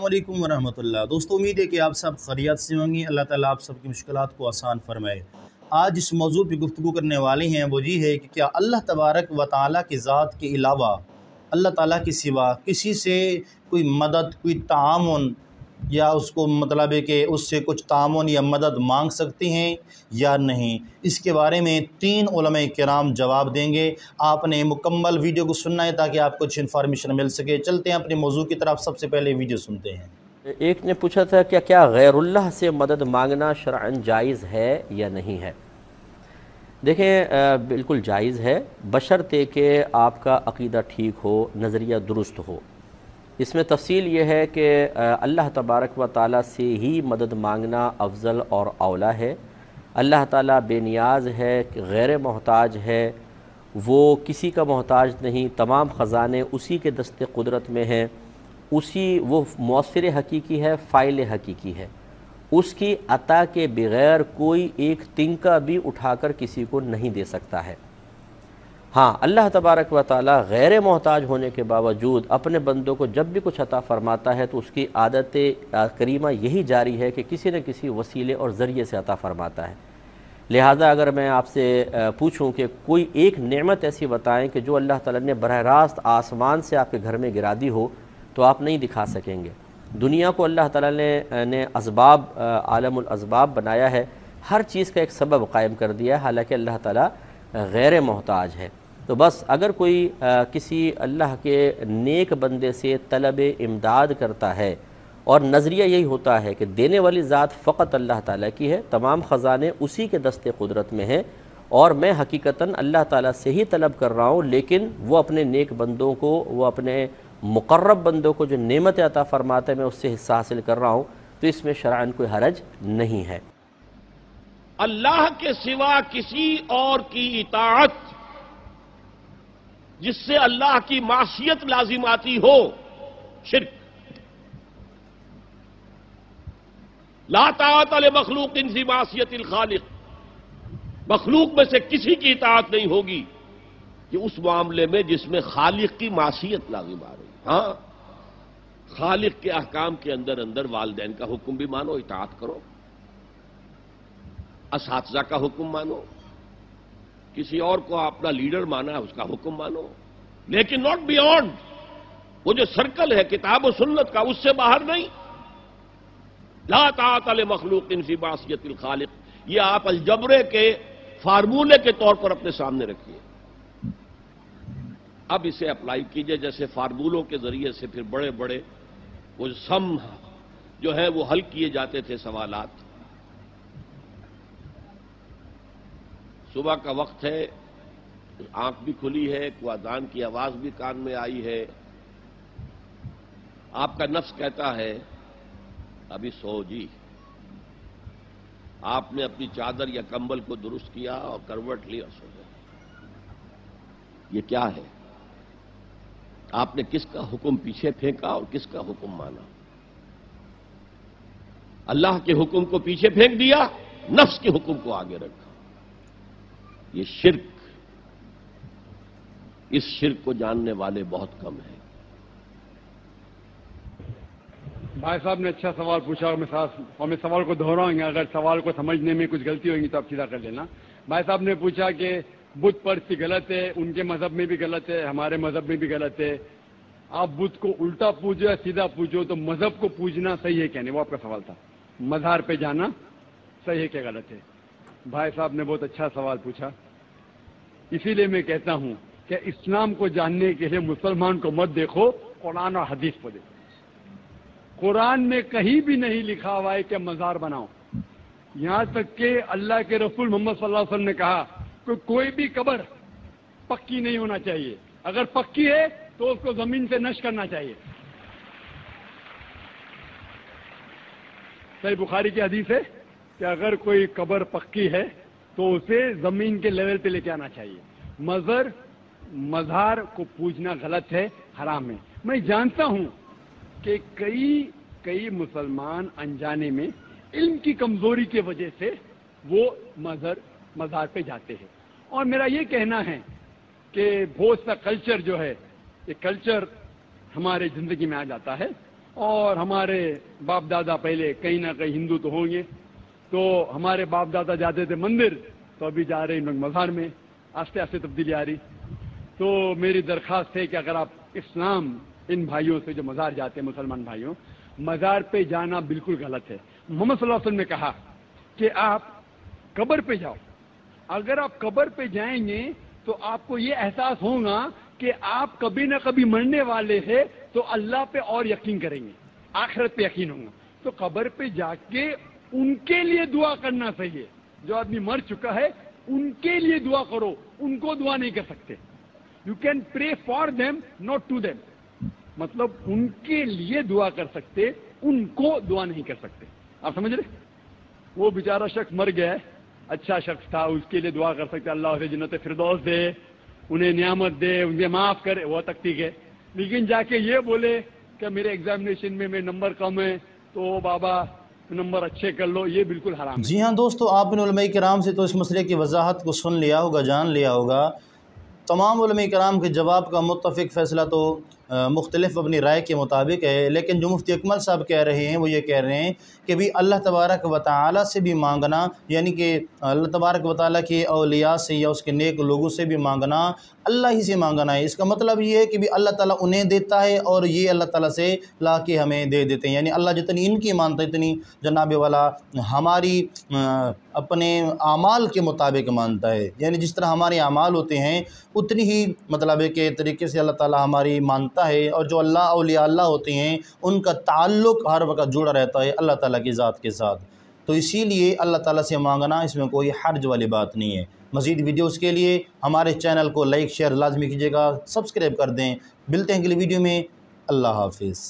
वालेकुम वरहमतुल्लाह। दोस्तों, उम्मीद है कि आप सब खैरियत से होंगी। अल्लाह ताला आप सब की मुश्किलात को आसान फरमाए। आज इस मौजू पे गुफ्तगू करने वाले हैं, वो ये है कि क्या अल्लाह तबारक व ताला की ज़ात के अलावा अल्लाह ताला के सिवा किसी से कोई मदद, कोई तामुन या उसको मतलब है कि उससे कुछ तामुन या मदद मांग सकते हैं या नहीं। इसके बारे में 3 उलमा किराम जवाब देंगे। आपने मुकम्मल वीडियो को सुनना है ताकि आपको कुछ इन्फॉर्मेशन मिल सके। चलते हैं अपने मौजू की तरफ। सबसे पहले वीडियो सुनते हैं। एक ने पूछा था क्या गैरुल्लाह से मदद मांगना शरअन जायज़ है या नहीं है। देखें, बिल्कुल जायज़ है, बशर्ते कि आपका अक़ीदा ठीक हो, नज़रिया दुरुस्त हो। इसमें तफसील ये है कि अल्लाह तबारक व ताला से ही मदद मांगना अफजल और औला है। अल्लाह ताला बेनियाज है, गैर मोहताज है, वो किसी का मोहताज नहीं, तमाम ख़ज़ाने उसी के दस्ते क़ुदरत में हैं, उसी वो मौसर हकीकी है, फ़ाइल हकीकी है। उसकी अता के बग़ैर कोई एक तिनका भी उठाकर किसी को नहीं दे सकता है। हाँ, अल्लाह तबारक व ताला गैर मोहताज होने के बावजूद अपने बंदों को जब भी कुछ अता फ़रमाता है तो उसकी आदत करीमा यही जारी है कि किसी न किसी वसीले और ज़रिए से अता फ़रमाता है। लिहाजा अगर मैं आपसे पूछूं कि कोई एक नेमत ऐसी बताएं कि जो अल्लाह ताला ने बरह रास्त आसमान से आपके घर में गिरा दी हो, तो आप नहीं दिखा सकेंगे। दुनिया को अल्लाह ताला ने असबाब, आलमुल असबाब बनाया है, हर चीज़ का एक सबब कायम कर दिया है, हालांकि अल्लाह ताला गैर मोहताज है। तो बस अगर कोई किसी अल्लाह के नेक बंदे से तलब इमदाद करता है और नज़रिया यही होता है कि देने वाली ज़ात फ़कत अल्लाह ताला की है, तमाम ख़ज़ाने उसी के दस्ते क़ुदरत में हैं और मैं हकीकतन अल्लाह ताला से ही तलब कर रहा हूँ, लेकिन वो अपने नेक बंदों को, वो अपने मुक़र्रब बंदों को जो नेमत अता फ़रमाता है, मैं उससे हिस्सा हासिल कर रहा हूँ, तो इसमें शरअन कोई हरज नहीं है। अल्लाह के सिवा किसी और की इताअत जिससे अल्लाह की मासियत लाजिम आती हो, शिर्क। ला ताअत ले मखलूकिन फी मासियतिल खालिक, मखलूक में से किसी की इताअत नहीं होगी कि उस मामले में जिसमें खालिक की मासियत लाजिम आ रही। हाँ, खालिक के अहकाम के अंदर अंदर वालिदैन का हुक्म भी मानो, इताअत करो, असातिज़ा का हुक्म मानो, किसी और को अपना लीडर माना है उसका हुक्म मानो, लेकिन नॉट बियॉन्ड। वो जो सर्कल है किताब और सुन्नत का, उससे बाहर नहीं। ला ताअत ले मखलूकिन फी मासियतिल खालिक, ये आप अलजबरे के फार्मूले के तौर पर अपने सामने रखिए। अब इसे अप्लाई कीजिए, जैसे फार्मूलों के जरिए से फिर बड़े बड़े वो सम जो है वो हल किए जाते थे सवालात। सुबह का वक्त है, आंख भी खुली है, अज़ान की आवाज भी कान में आई है, आपका नफ्स कहता है अभी सो जी। आपने अपनी चादर या कंबल को दुरुस्त किया और करवट ली और सो गए। ये क्या है? आपने किसका हुक्म पीछे फेंका और किसका हुक्म माना? अल्लाह के हुक्म को पीछे फेंक दिया, नफ्स के हुक्म को आगे रखा। ये शिर्क, इस शिर्क को जानने वाले बहुत कम हैं। भाई साहब ने अच्छा सवाल पूछा और मैं सवाल को दोहराऊंगा, अगर सवाल को समझने में कुछ गलती होगी तो आप सीधा कर लेना। भाई साहब ने पूछा कि बुत परस्ती गलत है, उनके मजहब में भी गलत है, हमारे मजहब में भी गलत है। आप बुत को उल्टा पूजो या सीधा पूजो, तो मजहब को पूजना सही है क्या नहीं, वो आपका सवाल था। मज़ार पे जाना सही है क्या गलत है? भाई साहब ने बहुत अच्छा सवाल पूछा। इसीलिए मैं कहता हूं कि इस्लाम को जानने के लिए मुसलमान को मत देखो, कुरान और हदीस को देखो। कुरान में कहीं भी नहीं लिखा हुआ है कि मज़ार बनाओ। यहां तक कि अल्लाह के रसूल मोहम्मद सल्लल्लाहु अलैहि वसल्लम ने कहा कि कोई भी कब्र पक्की नहीं होना चाहिए, अगर पक्की है तो उसको जमीन से नश करना चाहिए। सही बुखारी की हदीस है कि अगर कोई कब्र पक्की है तो उसे जमीन के लेवल पे लेके आना चाहिए। मज़ार को पूजना गलत है, हराम है। मैं जानता हूं कि कई मुसलमान अनजाने में इल्म की कमजोरी की वजह से वो मज़ार पे जाते हैं। और मेरा ये कहना है कि बहुत सा कल्चर जो है, ये कल्चर हमारे जिंदगी में आ जाता है اور ہمارے باپ دادا پہلے کہیں نہ کہیں ہندو تو ہوں گے، تو ہمارے باپ دادا جاتے تھے مندر، تو ابھی جا رہے ہیں لوگ مزار میں، آہستہ آہستہ تبدیلی آ رہی۔ تو میری درخواست ہے کہ اگر آپ اسلام ان بھائیوں سے جو مزار جاتے ہیں، مسلمان بھائیوں، مزار پہ جانا بالکل غلط ہے۔ محمد صلی اللہ علیہ وسلم نے کہا کہ آپ قبر پہ جاؤ، اگر آپ قبر پہ جائیں گے تو آپ کو یہ احساس ہوگا کہ آپ کبھی نہ کبھی مرنے والے ہیں، تو اللہ پہ اور یقین کریں گے، آخرت پہ یقین ہوگا۔ تو قبر پہ جا کے ان کے لیے دعا کرنا چاہیے، جو آدمی مر چکا ہے ان کے لیے دعا کرو، ان کو دعا نہیں کر سکتے۔ You can pray for them not to them, مطلب ان کے لیے دعا کر سکتے، ان کو دعا نہیں کر سکتے۔ آپ سمجھ رہے؟ وہ بیچارہ شخص مر گیا ہے، اچھا شخص تھا، اس کے لیے دعا کر سکتے اللہ اسے جنت فردوس دے، انہیں نعمت دے، انہیں معاف کرے، وہ تک ٹھیک ہے۔ لیکن جا کے یہ بولے کہ میرے ایگزامینیشن میں نمبر کم ہے تو بابا نمبر اچھے کر لو، یہ بالکل حرام ہے۔ جی ہاں دوستو، آپ نے علماء کرام سے تو اس مسئلے کی وضاحت کو سن لیا ہوگا، جان لیا ہوگا۔ تمام علماء کرام کے جواب کا متفق فیصلہ تو مختلف اپنی رائے کے مطابق ہے، لیکن جو مفتی اکمل صاحب کہہ رہے ہیں وہ یہ کہہ رہے ہیں کہ بھی اللہ تبارک و تعالیٰ سے بھی مانگنا، یعنی کہ اللہ تبارک و تعالیٰ کے اولیاء سے یا اس کے نیک لوگوں سے بھی مانگنا، اللہ ہی سے مانگنا ہے۔ اس کا مطلب یہ ہے کہ بھی اللہ تعالیٰ انہیں دیتا ہے اور یہ اللہ تعالیٰ سے لا کے ہمیں دے دیتے ہیں، یعنی اللہ جتنی ان کی مانتا ہے اتنی جناب والا ہماری اپنے اعمال کے مطابق مانتا ہے، یعنی جس طرح ہمارے اعمال ہوتے ہیں اتنی ہی مطلب کے طریقے سے اللہ تعالیٰ ہماری مانتا ہے، اور جو اللہ اولیاء اللہ ہوتے ہیں ان کا تعلق ہر وقت جڑا رہتا ہے اللہ تعالیٰ کی ذات کے ساتھ۔ تو اسی لیے اللہ تعالیٰ سے مانگنا اس میں کوئی حرج والی بات نہیں ہے۔ مزید ویڈیوز کے لیے ہمارے چینل کو لائک شیئر لازمی کیجیے گا، سبسکرائب کر دیں۔ ملتے ہیں اگلی ویڈیو میں، اللہ حافظ۔